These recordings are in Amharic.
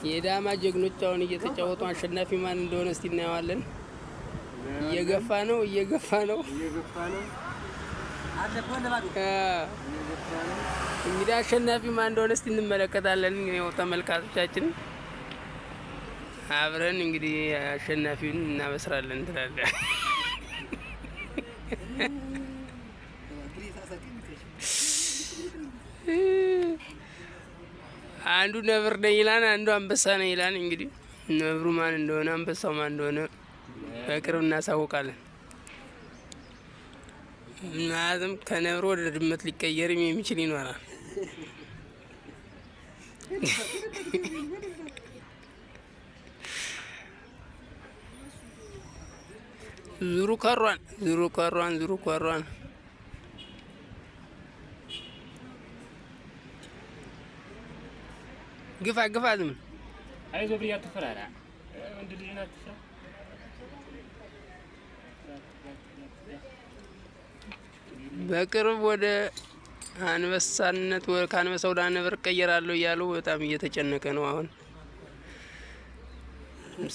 የዳማ ጀግኖች አሁን እየተጫወቱ አሸናፊ ማን እንደሆነ እስቲ እናየዋለን። እየገፋ ነው እንግዲህ አሸናፊ ማን እንደሆነ እስቲ እንመለከታለን። ነው ተመልካቾቻችን አብረን እንግዲህ አሸናፊውን እናበስራለን ትላለህ። አንዱ ነብር ነኝ ይላል፣ አንዱ አንበሳ ነኝ ይላል። እንግዲህ ነብሩ ማን እንደሆነ አንበሳው ማን እንደሆነ በቅርብ እናሳውቃለን። ምናልባትም ከነብሩ ወደ ድመት ሊቀየርም የሚችል ይኖራል። ዙሩ ከሯን ግፋ ዝም አይዞህ ብዬ አትፈራራ። ወንድ ልጅ ናት ትፈራ። በቅርብ ወደ አንበሳነት ከአንበሳ ወደ ነብር እቀየራለሁ እያሉ በጣም እየተጨነቀ ነው። አሁን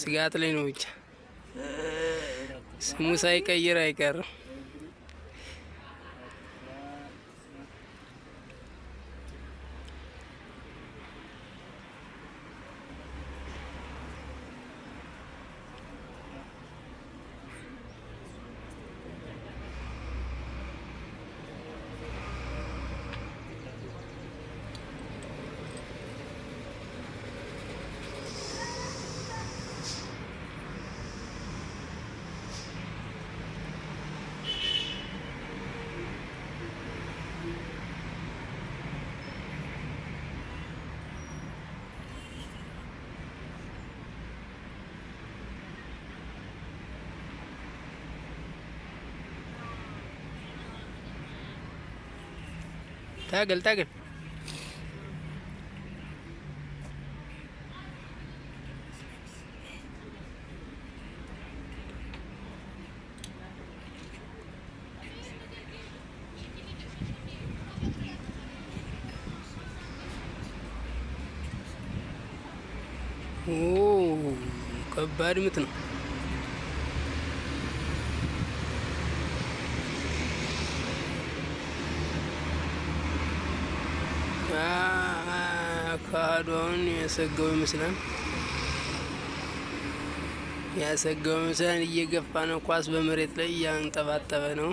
ስጋት ላይ ነው። ብቻ ስሙ ሳይቀይር አይቀርም። ታገል ከባድ ምት ነው። ካዶን ያሰገው ይመስላል። እየገፋ ነው። ኳስ በመሬት ላይ ያንጠባጠበ ነው።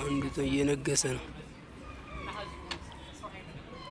አንዱ እየነገሰ ነው።